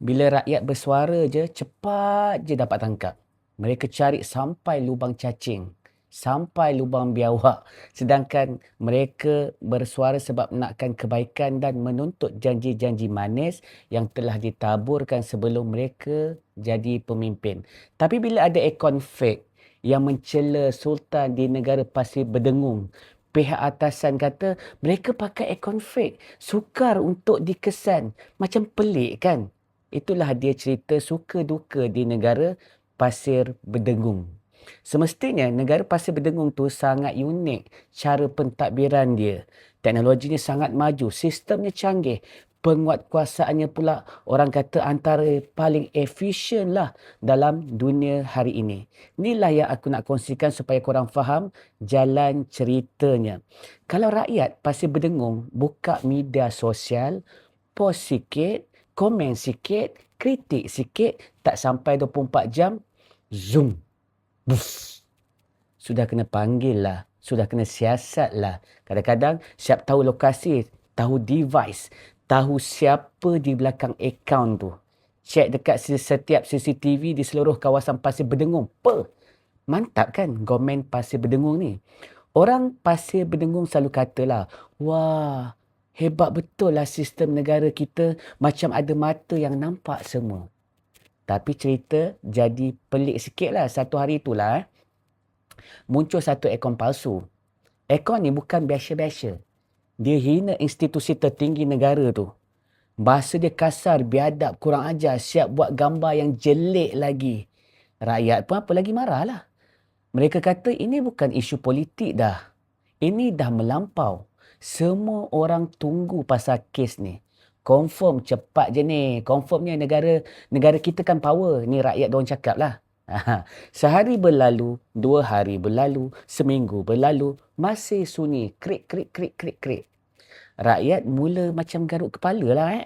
Bila rakyat bersuara je, cepat je dapat tangkap. Mereka cari sampai lubang cacing, sampai lubang biawak. Sedangkan mereka bersuara sebab nakkan kebaikan dan menuntut janji-janji manis yang telah ditaburkan sebelum mereka jadi pemimpin. Tapi bila ada akon fake yang mencela Sultan di negara Pasir Berdengung, pihak atasan kata mereka pakai akon fake, sukar untuk dikesan. Macam pelik kan? Itulah dia cerita suka duka di negara Pasir Berdengung. Semestinya negara Pasir Berdengung tu sangat unik cara pentadbiran dia. Teknologinya sangat maju, sistemnya canggih. Penguatkuasaannya pula orang kata antara paling efisien lah dalam dunia hari ini. Inilah yang aku nak kongsikan supaya korang faham jalan ceritanya. Kalau rakyat Pasir Berdengung buka media sosial, post sikit, komen sikit, kritik sikit, tak sampai 24 jam, zoom, buf. Sudah kena panggil lah, sudah kena siasat lah. Kadang-kadang siap tahu lokasi, tahu device, tahu siapa di belakang akaun tu. Cek dekat setiap CCTV di seluruh kawasan Pasir Berdengung. Mantap kan government Pasir Berdengung ni. Orang Pasir Berdengung selalu katalah, wah, hebat betul lah sistem negara kita, macam ada mata yang nampak semua. Tapi cerita jadi pelik sikit lah. Satu hari itulah muncul satu akaun palsu. Akaun ni bukan biasa-biasa. Dia hina institusi tertinggi negara tu. Bahasa dia kasar, biadab, kurang ajar, siap buat gambar yang jelek lagi. Rakyat pun apa lagi marah lah. Mereka kata ini bukan isu politik dah. Ini dah melampau. Semua orang tunggu pasal kes ni. Confirm cepat je ni. Confirmnya negara kita kan power. Ni rakyat diorang cakap lah. Sehari berlalu, 2 hari berlalu, seminggu berlalu, masih sunyi. Krik, krik, krik, krik, krik. Rakyat mula macam garuk kepala lah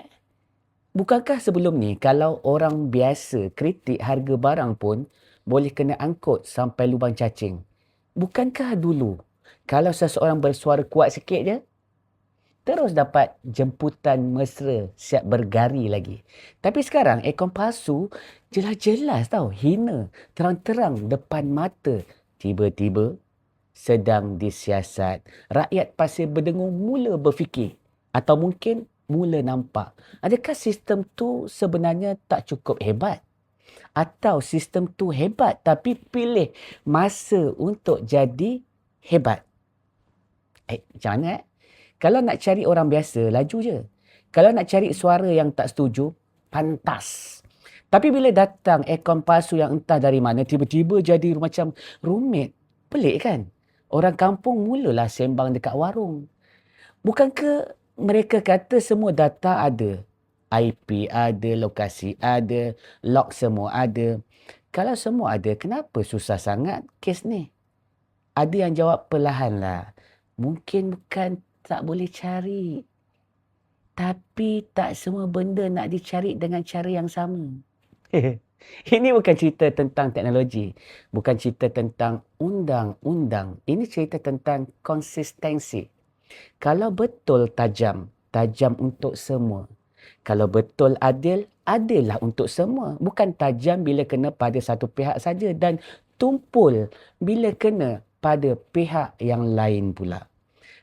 Bukankah sebelum ni kalau orang biasa kritik harga barang pun boleh kena angkut sampai lubang cacing? Bukankah dulu kalau seseorang bersuara kuat sikit je, terus dapat jemputan mesra siap bergari lagi. Tapi sekarang akaun palsu jelas-jelas tau, hina, terang-terang depan mata. Tiba-tiba sedang disiasat. Rakyat Pasir Berdengung mula berfikir atau mungkin mula nampak. Adakah sistem tu sebenarnya tak cukup hebat? Atau sistem tu hebat tapi pilih masa untuk jadi hebat? Macam mana Kalau nak cari orang biasa, laju je. Kalau nak cari suara yang tak setuju, pantas. Tapi bila datang akaun palsu yang entah dari mana, tiba-tiba jadi macam rumit. Pelik kan? Orang kampung mulalah sembang dekat warung. Bukankah mereka kata semua data ada? IP ada, lokasi ada, log semua ada. Kalau semua ada, kenapa susah sangat kes ni? Ada yang jawab perlahan lah. Mungkin bukan tak boleh cari. Tapi tak semua benda nak dicari dengan cara yang sama. Ini bukan cerita tentang teknologi. Bukan cerita tentang undang-undang. Ini cerita tentang konsistensi. Kalau betul tajam, tajam untuk semua. Kalau betul adil, adillah untuk semua. Bukan tajam bila kena pada satu pihak saja dan tumpul bila kena pada pihak yang lain pula.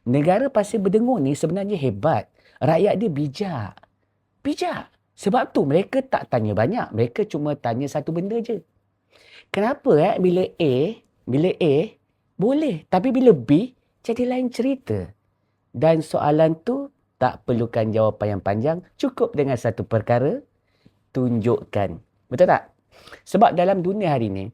Negara Pasir Berdengung ni sebenarnya hebat. Rakyat dia bijak. Bijak. Sebab tu mereka tak tanya banyak. Mereka cuma tanya satu benda je. Kenapa bila A boleh. Tapi bila B jadi lain cerita. Dan soalan tu tak perlukan jawapan yang panjang. Cukup dengan satu perkara. Tunjukkan. Betul tak? Sebab dalam dunia hari ni,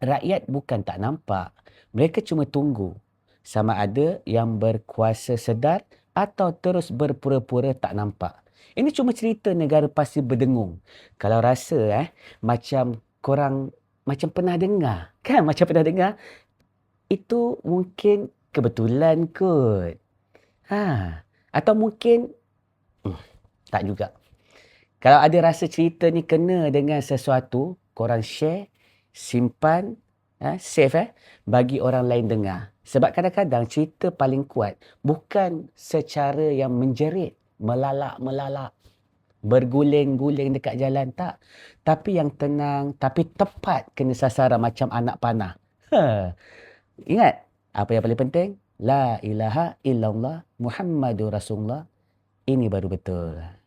rakyat bukan tak nampak. Mereka cuma tunggu. Sama ada yang berkuasa sedar atau terus berpura-pura tak nampak. Ini cuma cerita negara Pasir Berdengung. Kalau rasa macam korang macam pernah dengar. Kan macam pernah dengar. Itu mungkin kebetulan kot. Atau mungkin tak juga. Kalau ada rasa cerita ni kena dengan sesuatu, korang share, simpan, save bagi orang lain dengar. Sebab kadang-kadang cerita paling kuat bukan secara yang menjerit, melalak-melalak. berguling-guling dekat jalan, tak. Tapi yang tenang, tapi tepat kena sasaran macam anak panah. Ha. Ingat, apa yang paling penting? La ilaha illallah Muhammadur Rasulullah. Ini baru betul.